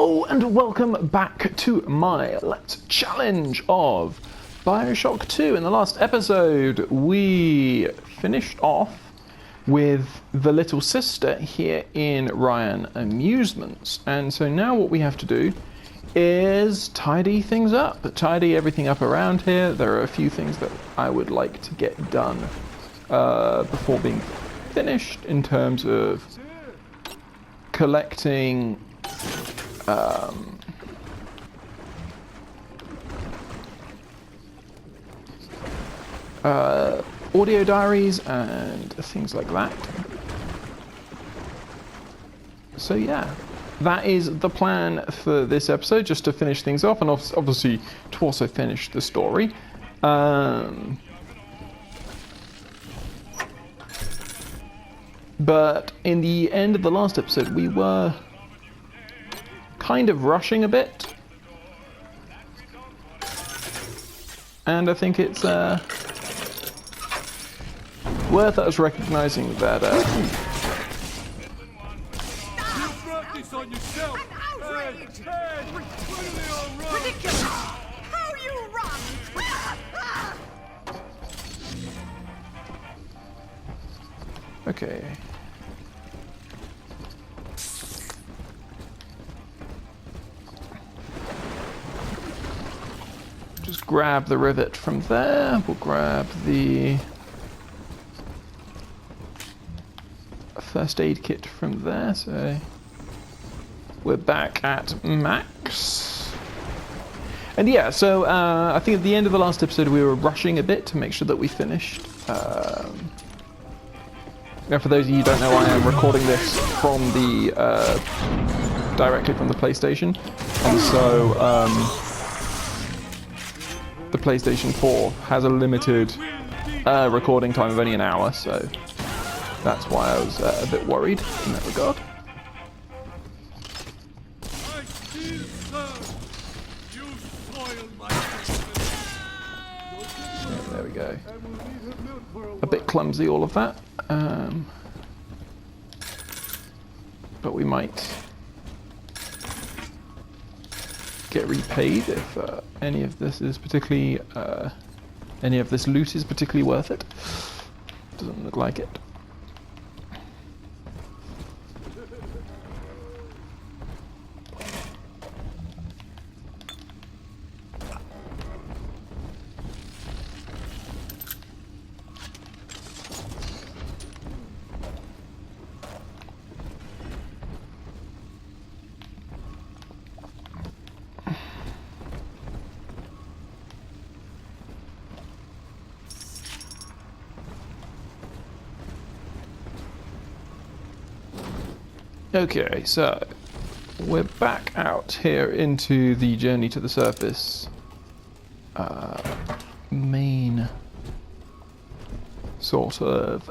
Hello and welcome back to my Let's Challenge of BioShock 2. In the last episode, we finished off with the little sister here in Ryan Amusements. And so now what we have to do is tidy things up, tidy everything up around here. There are a few things that I would like to get done before being finished in terms of collecting audio diaries and things like that. So yeah, that is the plan for this episode, just to finish things off and obviously to also finish the story. But in the end of the last episode, we were kind of rushing a bit. And I think it's worth us recognizing that... Ridiculous! How you run! Okay. Just grab the rivet from there. We'll grab the first aid kit from there. So we're back at max. And yeah, so I think at the end of the last episode we were rushing a bit to make sure that we finished. Now, for those of you who don't know, I am recording this from the directly from the PlayStation, and so the PlayStation 4 has a limited recording time of only an hour, so that's why I was a bit worried in that regard. Yeah, there we go. A bit clumsy, all of that. But we might get repaid if any of this is particularly any of this loot is particularly worth it. Doesn't look like it. Okay, so we're back out here into the journey to the surface main sort of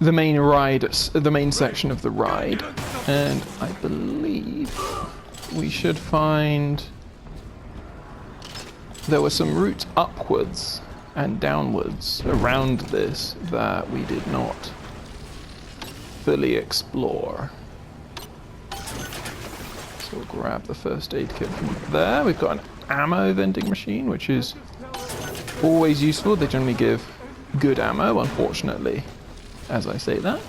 the main ride, the main section of the ride, and I believe we should find there were some routes upwards and downwards around this that we did not fully explore. So we'll grab the first aid kit from there. We've got an ammo vending machine, which is always useful. They generally give good ammo, unfortunately, as I say that.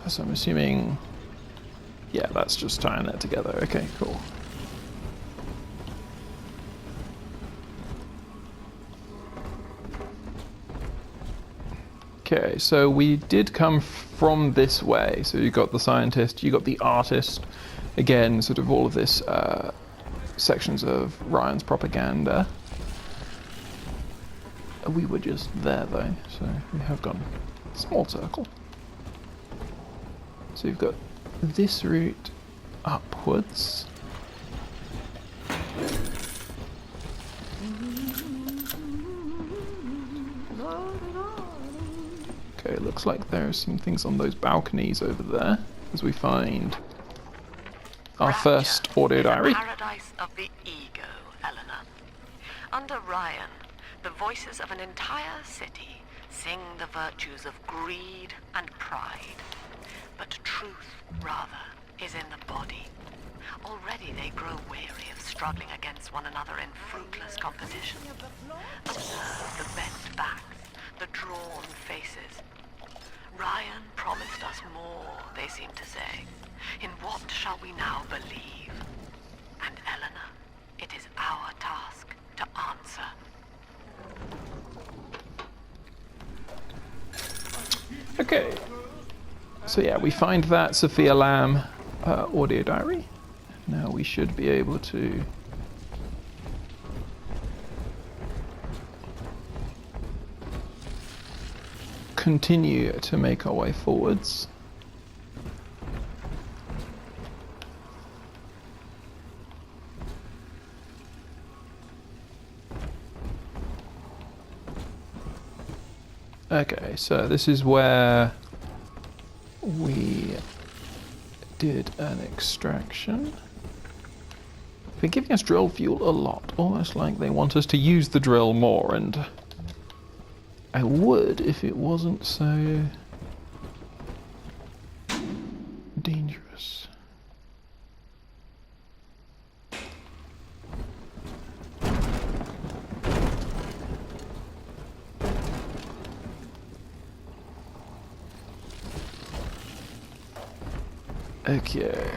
So I'm assuming, yeah, that's just tying that together. Okay, cool. Okay, so we did come from this way. So you got the scientist, you got the artist. Again, sort of all of this sections of Ryan's propaganda. We were just there though, so we have gone small circle. So you've got this route upwards. Okay, it looks like there are some things on those balconies over there as we find our first audio diary. Paradise of the ego, Eleanor. Under Ryan, the voices of an entire city sing the virtues of greed and pride. But truth, rather, is in the body. Already they grow weary of struggling against one another in fruitless competition. Observe the bent backs, the drawn faces. Ryan promised us more, they seem to say. In what shall we now believe? And Eleanor, it is our task to answer. Okay. So yeah, we find that Sophia Lamb audio diary. Now we should be able to continue to make our way forwards. Okay, so this is where we did an extraction. They're giving us drill fuel a lot, almost like they want us to use the drill more, and I would if it wasn't so dangerous. Okay.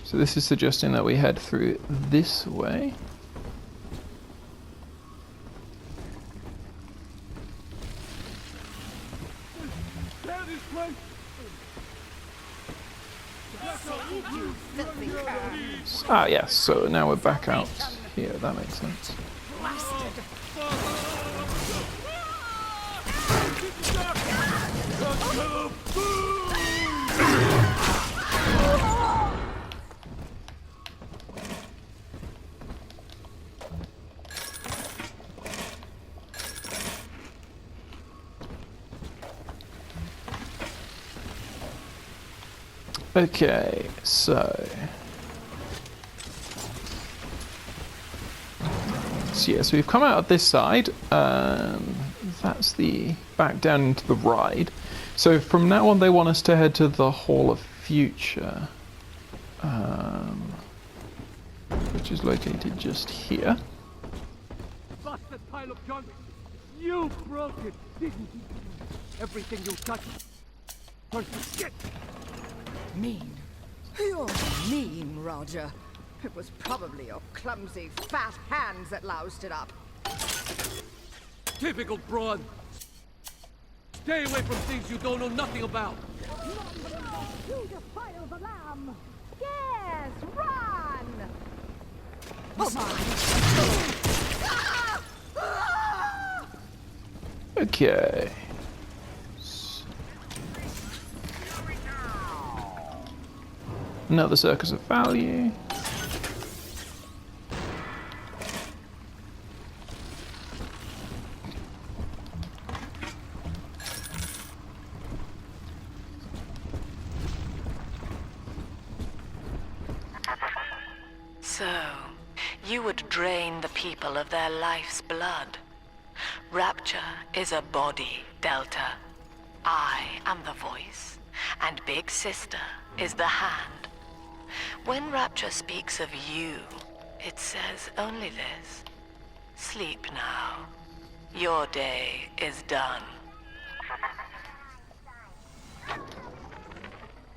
So this is suggesting that we head through this way. Ah, yes, so now we're back out here, that makes sense. Okay, so yeah, so we've come out of this side. That's the back down into the ride. So from now on, they want us to head to the Hall of Future, which is located just here. Busted pile of junk. You broke it, didn't you? Everything you touched turned to shit. Mean. You're mean, Roger. It was probably your clumsy, fat hands that loused it up. Typical broad. Stay away from things you don't know nothing about. You defile the lamb. Yes, run! Oh my! Okay. Another circus of value. So, you would drain the people of their life's blood. Rapture is a body, Delta. I am the voice, and Big Sister is the hand. When Rapture speaks of you, it says only this. Sleep now. Your day is done.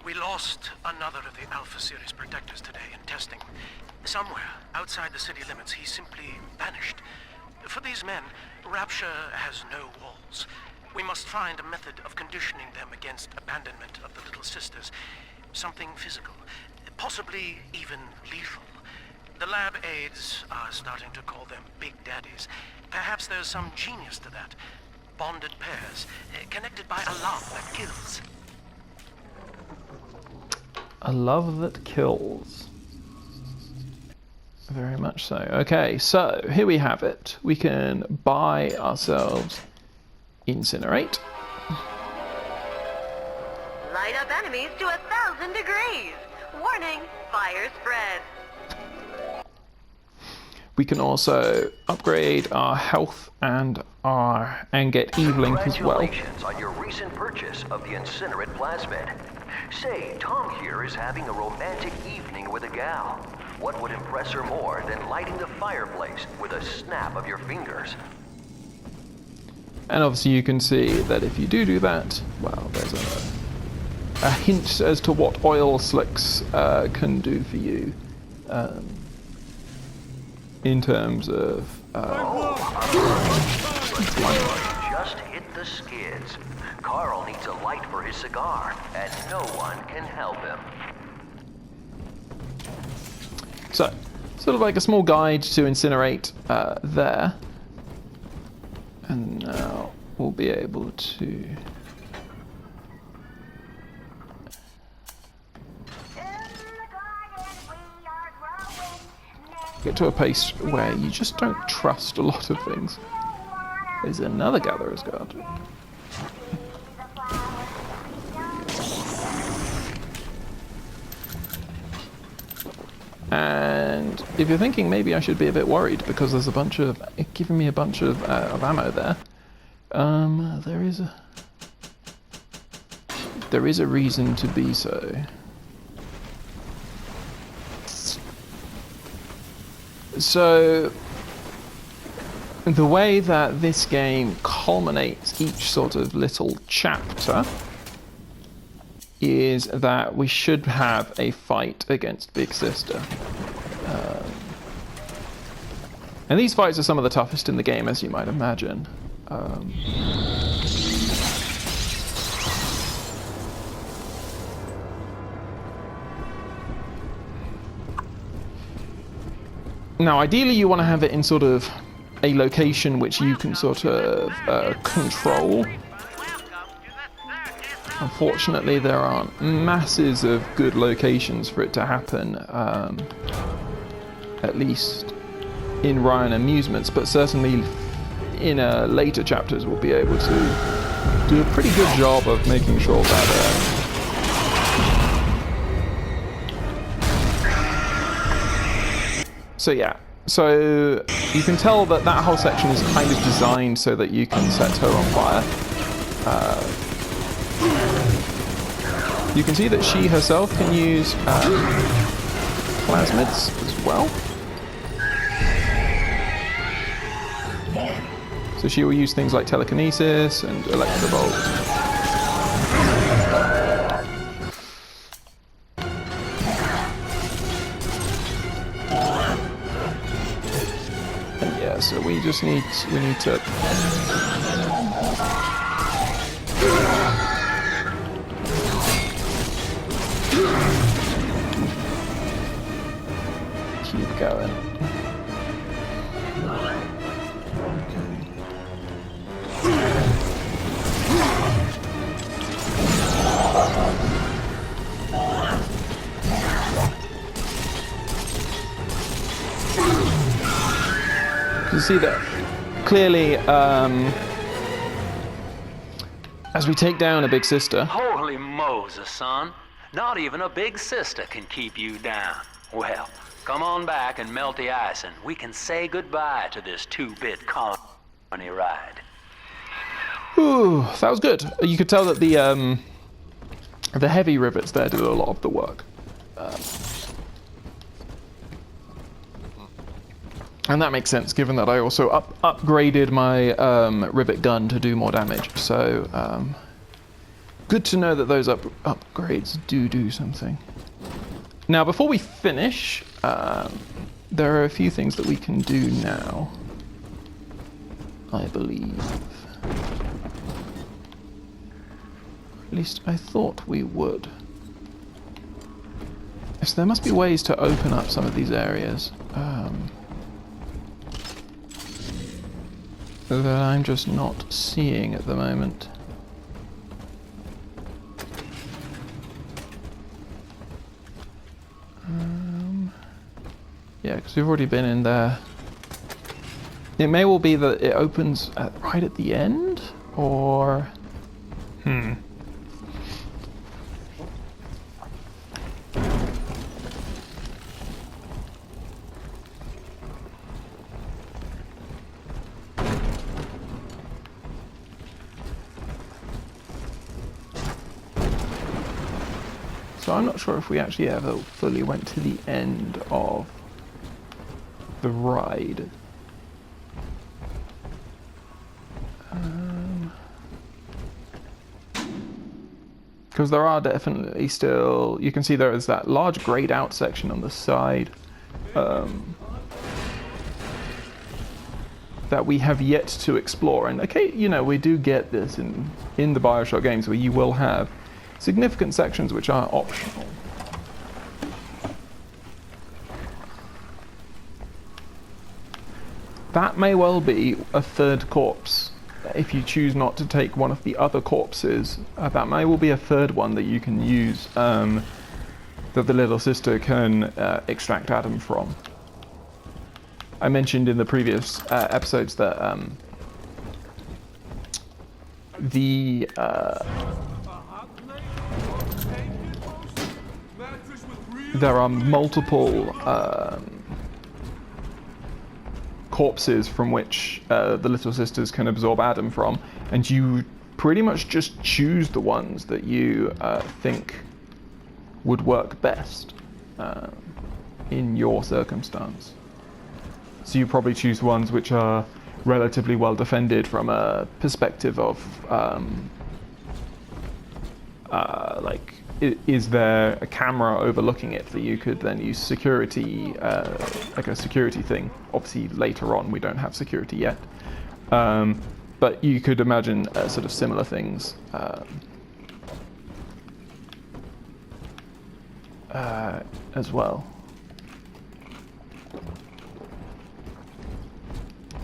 We lost another of the Alpha Series protectors today in testing. Somewhere outside the city limits, he simply vanished. For these men, Rapture has no walls. We must find a method of conditioning them against abandonment of the Little Sisters. Something physical, possibly even lethal. The lab aides are starting to call them Big Daddies. Perhaps there's some genius to that. Bonded pairs, connected by a love that kills. A love that kills. Very much so. Okay, so here we have it. We can buy ourselves Incinerate. light up enemies to 1,000 degrees. Warning, fire spread. We can also upgrade our health and get Evelyn as well. Congratulations on your recent purchase of the incinerate plasmid. Say, Tom here is having a romantic evening with a gal. What would impress her more than lighting the fireplace with a snap of your fingers? And obviously you can see that if you do that, well, there's a hint as to what oil slicks can do for you in terms of... Just hit the skids. Carl needs a light for his cigar, and no one can help him. So, sort of like a small guide to incinerate there. And now we'll be able to... get to a pace where you just don't trust a lot of things. There's another Gatherer's Guard. And if you're thinking maybe I should be a bit worried because there's a bunch of... giving me a bunch of ammo there. There is a reason to be so. So, the way that this game culminates each sort of little chapter is that we should have a fight against Big Sister. And these fights are some of the toughest in the game, as you might imagine. Now, ideally you want to have it in sort of a location which you can sort of control. Unfortunately, there aren't masses of good locations for it to happen, at least in Ryan Amusements, but certainly in later chapters we'll be able to do a pretty good job of making sure that... So yeah, so you can tell that that whole section is kind of designed so that you can set her on fire. You can see that she herself can use plasmids as well. So she will use things like telekinesis and electrovolt. So we need to keep going. You see that clearly as we take down a Big Sister. Holy Moses, son. Not even a Big Sister can keep you down. Well, come on back and melt the ice and we can say goodbye to this 2-bit colony ride. Ooh, that was good. You could tell that the heavy rivets there did a lot of the work. And that makes sense, given that I also upgraded my rivet gun to do more damage. So, good to know that those upgrades do something. Now, before we finish, there are a few things that we can do now, I believe. At least I thought we would. So there must be ways to open up some of these areas. That I'm just not seeing at the moment. Yeah, because we've already been in there. It may well be that it opens right at the end, or... So I'm not sure if we actually ever fully went to the end of the ride. Because there are definitely still, you can see there is that large grayed out section on the side that we have yet to explore. And okay, you know, we do get this in the BioShock games where you will have significant sections which are optional. That may well be a third corpse. If you choose not to take one of the other corpses, that may well be a third one that you can use, that the little sister can extract Adam from. I mentioned in the previous episodes that there are multiple corpses from which the little sisters can absorb Adam from, and you pretty much just choose the ones that you think would work best in your circumstance. So you probably choose ones which are relatively well defended from a perspective of like, is there a camera overlooking it that you could then use security, like a security thing? Obviously later on we don't have security yet, but you could imagine sort of similar things as well.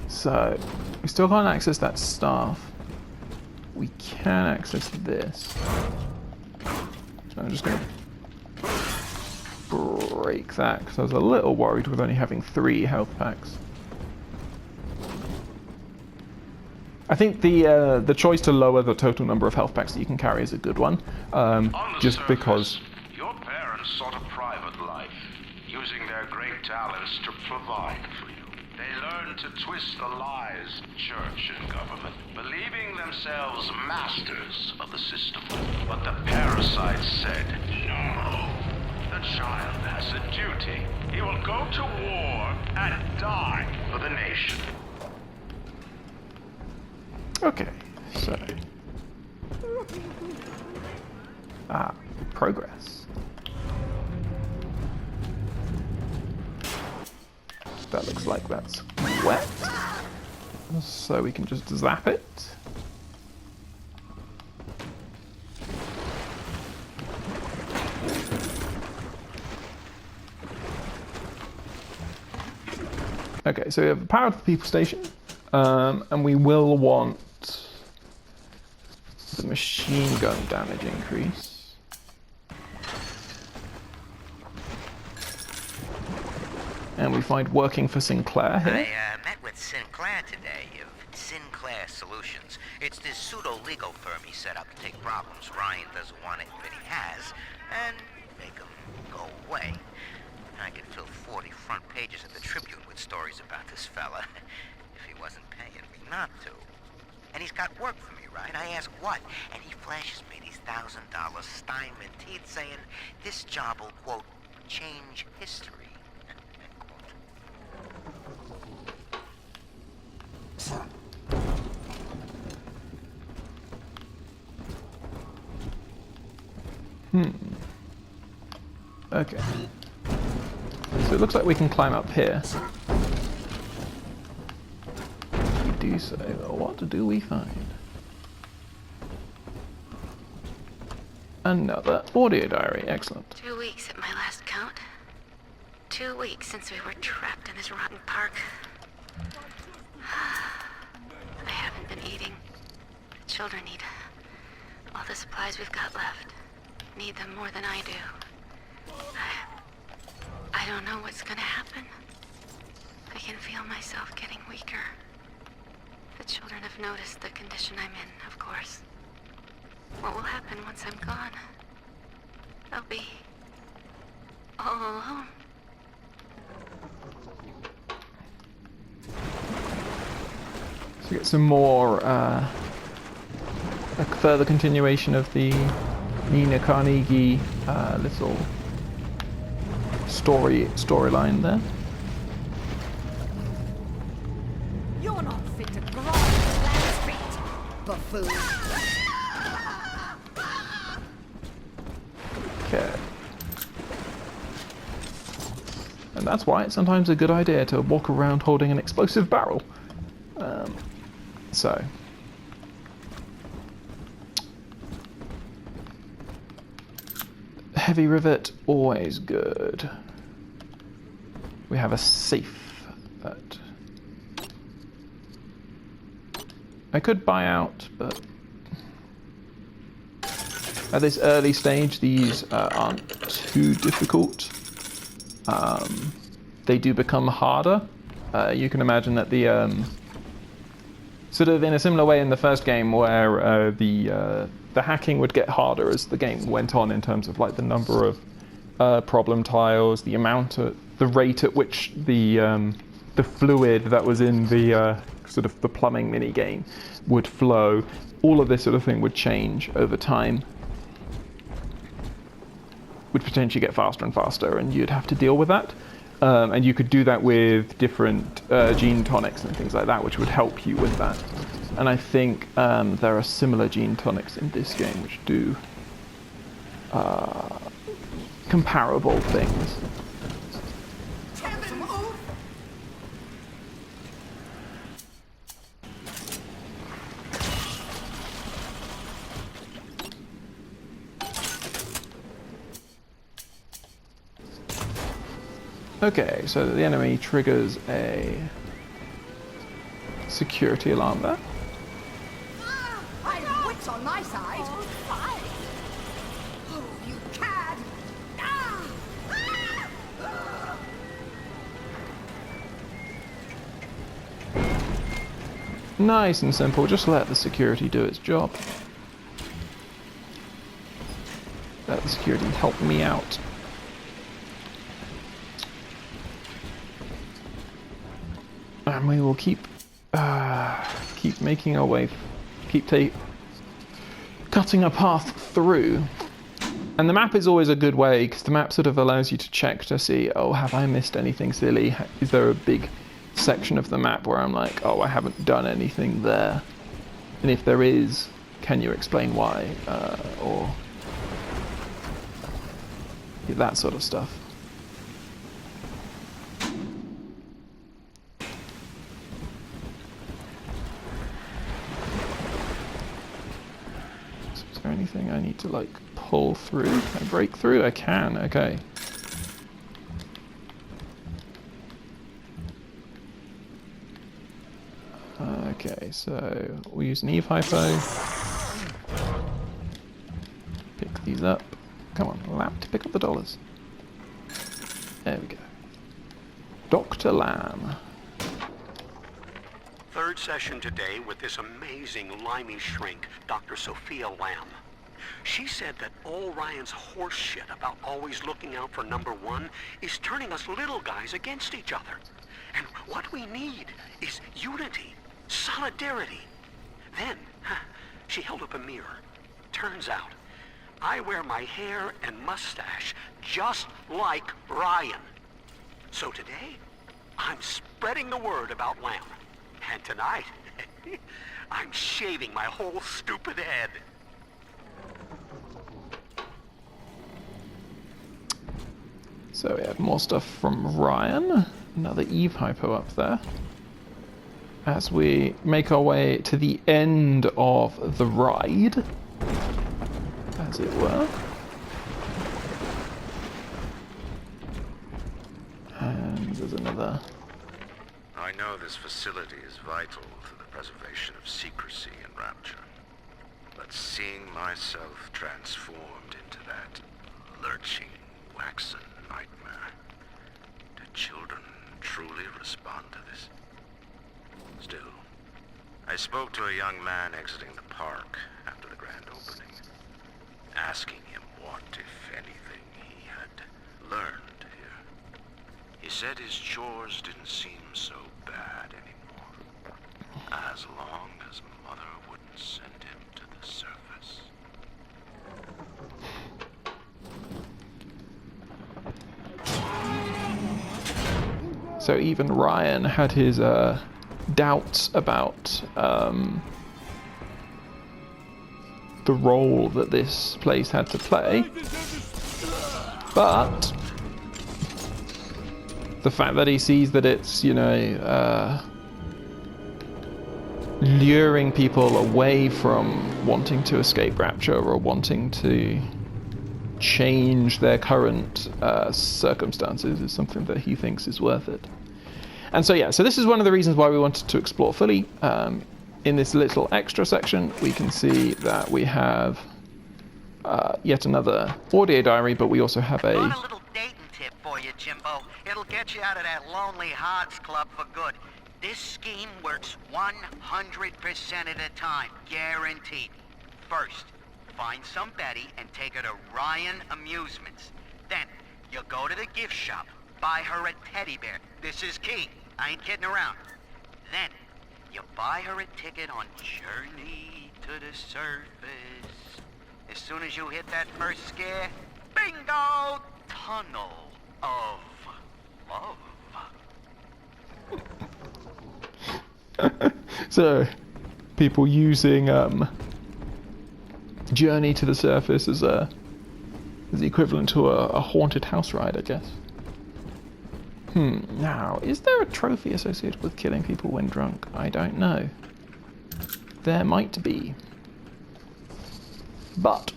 So we still can't access that staff. We can access this. So I'm just going to break that because I was a little worried with only having 3 health packs. I think the choice to lower the total number of health packs that you can carry is a good one, just because. Your parents sought a private life, using their great talents to provide for you. They learned to twist the lies of church and government, believing themselves masters of the system. But the parasites said, no. The child has a duty. He will go to war and die for the nation. Okay, so... progress. That looks like that's wet. So we can just zap it. Okay, so we have the power to the people station, and we will want the machine gun damage increase. And we find working for Sinclair here. I met with Sinclair today of Sinclair Solutions. It's this pseudo-legal firm he set up to take problems Ryan doesn't want it that he has and make them go away. I could fill 40 front pages of the Tribune with stories about this fella if he wasn't paying me not to. And he's got work for me, right? I ask what? And he flashes me these $1,000 Steinman teeth saying this job will, quote, change history. Okay. So it looks like we can climb up here. We do so. What do we find? Another audio diary. Excellent. 2 weeks at my last count. 2 weeks since we were trapped in this rotten park. I haven't been eating. The children need all the supplies we've got left. Need them more than I do. I don't know what's gonna happen. I can feel myself getting weaker. The children have noticed the condition I'm in, of course. What will happen once I'm gone? They'll be all alone. So we get some more, a further continuation of the Nina Carnegie little storyline there. You're not fit to grind Lan's feet, buffoon. Okay. And that's why it's sometimes a good idea to walk around holding an explosive barrel. So. Heavy rivet, always good. We have a safe that I could buy out, but at this early stage, these aren't too difficult. They do become harder. You can imagine that the sort of in a similar way in the first game, where the hacking would get harder as the game went on in terms of like the number of problem tiles, the rate at which the fluid that was in the sort of the plumbing mini game would flow. All of this sort of thing would change over time. Would potentially get faster and faster, and you'd have to deal with that. And you could do that with different gene tonics and things like that, which would help you with that. And I think there are similar gene tonics in this game which do comparable things. Okay, so the enemy triggers a security alarm there. I have wits on my side. Oh, you cad! Nice and simple, just let the security do its job. Let the security help me out. And we will keep making our way, cutting a path through. And the map is always a good way, because the map sort of allows you to check to see, oh, have I missed anything silly? Is there a big section of the map where I'm like, oh, I haven't done anything there? And if there is, can you explain why? Or that sort of stuff. Anything I need to like pull through? Can I break through? I can, okay. Okay, so we'll use an Eve hypo. Pick these up. Come on, Lamb, to pick up the dollars. There we go. Dr. Lamb. Third session today with this amazing limey shrink, Dr. Sophia Lamb. She said that all Ryan's horse shit about always looking out for number one is turning us little guys against each other. And what we need is unity, solidarity. Then, she held up a mirror. Turns out, I wear my hair and mustache just like Ryan. So today, I'm spreading the word about Lamb. And tonight, I'm shaving my whole stupid head. So we have more stuff from Ryan. Another Eve hypo up there. As we make our way to the end of the ride, as it were. And there's another. I know this facility is vital to the preservation of secrecy and Rapture, but seeing myself transformed into that lurching, waxen nightmare, do children truly respond to this? Still, I spoke to a young man exiting the park after the grand opening, asking him what, if anything, he had learned here. He said his chores didn't seem so bad anymore, as long as Mother wouldn't send him to the surface. So even Ryan had his doubts about the role that this place had to play. But the fact that he sees that it's, you know, luring people away from wanting to escape Rapture or wanting to change their current circumstances is something that he thinks is worth it. And so yeah, so this is one of the reasons why we wanted to explore fully. In this little extra section, we can see that we have yet another audio diary, but we also have Got a little dating tip for you, Jimbo. It'll get you out of that lonely hearts club for good. This scheme works 100% of the time, guaranteed. First, find some Betty and take her to Ryan Amusements. Then, you go to the gift shop, buy her a teddy bear. This is key. I ain't kidding around. Then, you buy her a ticket on Journey to the Surface. As soon as you hit that first scare, bingo! Tunnel of love. So, people using Journey to the Surface as the equivalent to a haunted house ride, I guess. Now, is there a trophy associated with killing people when drunk? I don't know. There might be. But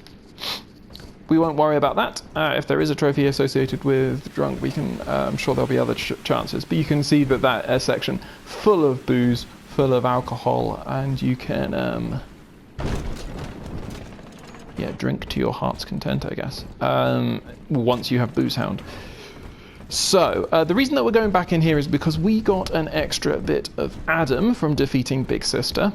we won't worry about that. If there is a trophy associated with drunk, we can, I'm sure there'll be other chances. But you can see that that section full of booze, full of alcohol, and you can, yeah, drink to your heart's content, I guess, once you have Booze Hound. So, the reason that we're going back in here is because we got an extra bit of Adam from defeating Big Sister,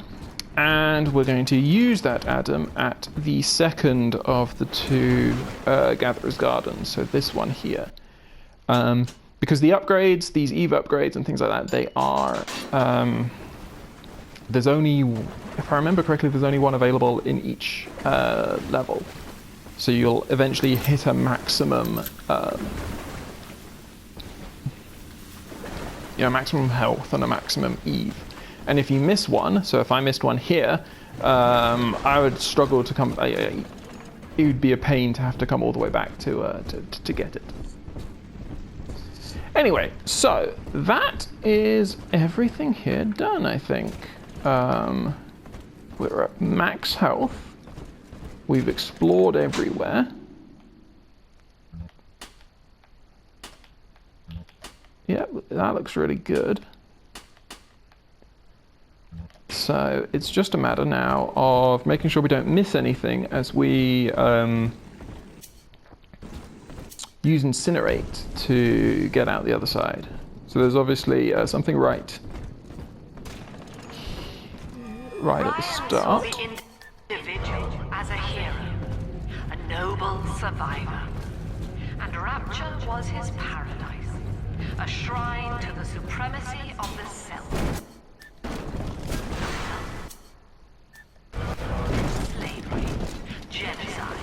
and we're going to use that Adam at the second of the two Gatherer's Gardens, so this one here. Because the upgrades, these Eve upgrades and things like that, they are, there's only, if I remember correctly, there's only one available in each level. So you'll eventually hit a maximum, maximum health and a maximum Eve. And if you miss one, so if I missed one here, I would struggle to come. It would be a pain to have to come all the way back to get it. Anyway, so that is everything here done, I think. We're at max health. We've explored everywhere. Yeah, that looks really good. So it's just a matter now of making sure we don't miss anything as we use Incinerate to get out the other side. So there's obviously something right at the start. The individual as a hero, a noble survivor, and Rapture was his paradise, a shrine to the supremacy of the self. Slavery, genocide,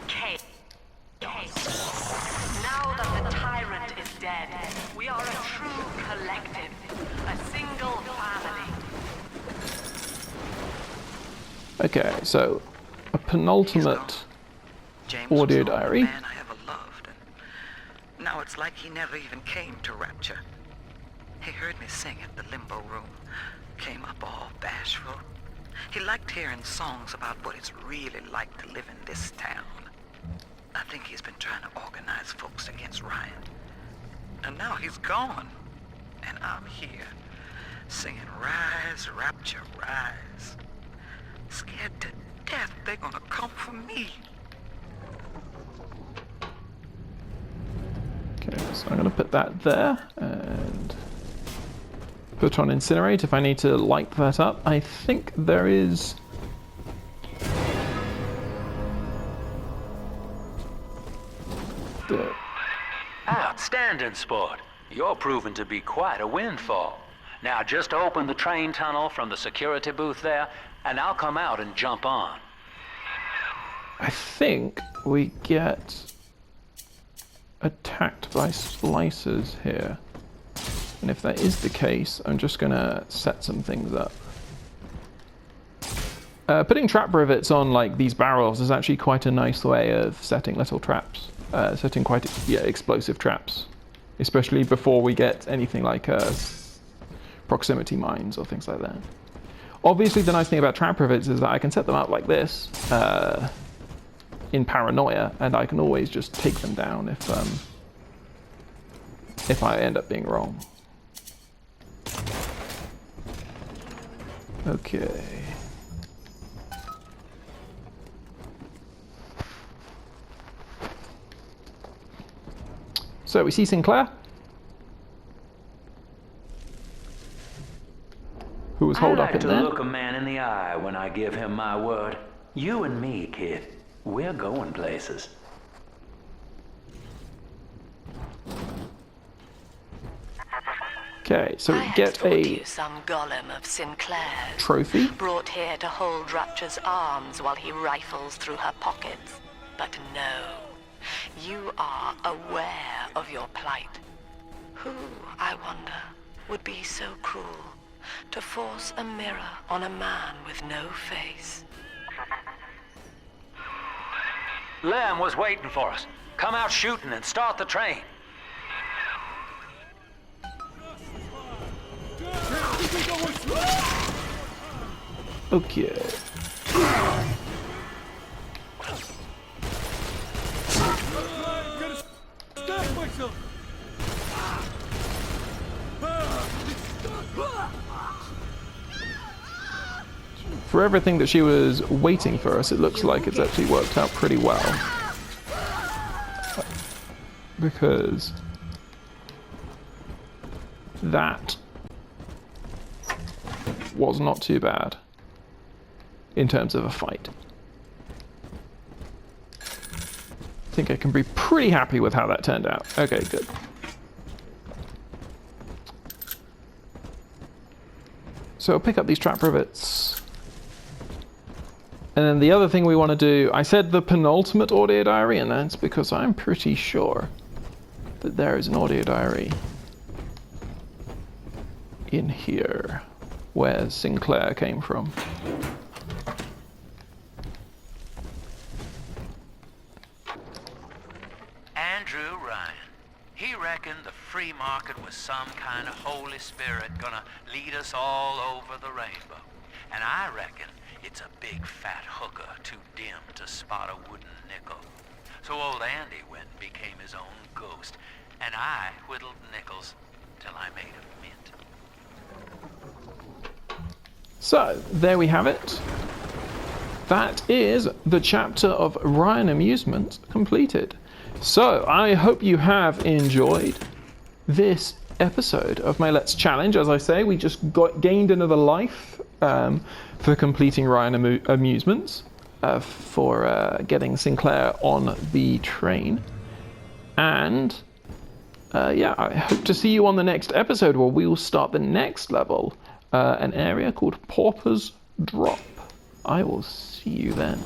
chaos. Now that the tyrant is dead, we are a true collective, a single family. Okay, so a penultimate audio diary. Man I ever loved, and now it's like he never even came to Rapture. He heard me sing at the limbo room, came up all bashful. He liked hearing songs about what it's really like to live in this town. I think he's been trying to organize folks against Ryan. And now he's gone, and I'm here, singing Rise, Rapture, Rise. Scared to death they're gonna come for me. Okay, so I'm gonna put that there and put on Incinerate if I need to light that up. I think there is... Outstanding, sport. You're proving to be quite a windfall. Now just open the train tunnel from the security booth there, and I'll come out and jump on. I think we get attacked by splicers here. And if that is the case, I'm just going to set some things up. Putting trap rivets on like these barrels is actually quite a nice way of setting little traps. Setting quite explosive traps. Especially before we get anything like proximity mines or things like that. Obviously the nice thing about trap rivets is that I can set them up like this in paranoia, and I can always just take them down if I end up being wrong. Okay. So we see Sinclair, who was holed up in there. I like to look a man in the eye when I give him my word. You and me, kid, we're going places. Okay, so we get a some golem of Sinclair trophy. Brought here to hold Rapture's arms while he rifles through her pockets. But no, you are aware of your plight. Who, I wonder, would be so cruel to force a mirror on a man with no face? Lamb was waiting for us. Come out shooting and start the train. Okay. For everything that she was waiting for us, it looks like it's actually worked out pretty well. Because that was not too bad in terms of a fight. I think I can be pretty happy with how that turned out. Okay, good. So I'll pick up these trap rivets. And then the other thing we want to do, I said the penultimate audio diary, and that's because I'm pretty sure that there is an audio diary in here where Sinclair came from. Andrew Ryan. He reckoned the free market was some kind of Holy Spirit gonna lead us all over the rainbow. And I reckon it's a big fat hooker too dim to spot a wooden nickel. So old Andy went and became his own ghost, and I whittled nickels till I made a mint. So, there we have it. That is the chapter of Ryan Amusements completed. So, I hope you have enjoyed this episode of my Let's Challenge. As I say, we just gained another life for completing Ryan Amusements, for getting Sinclair on the train. And yeah, I hope to see you on the next episode where we will start the next level, an area called Pauper's Drop. I will see you then.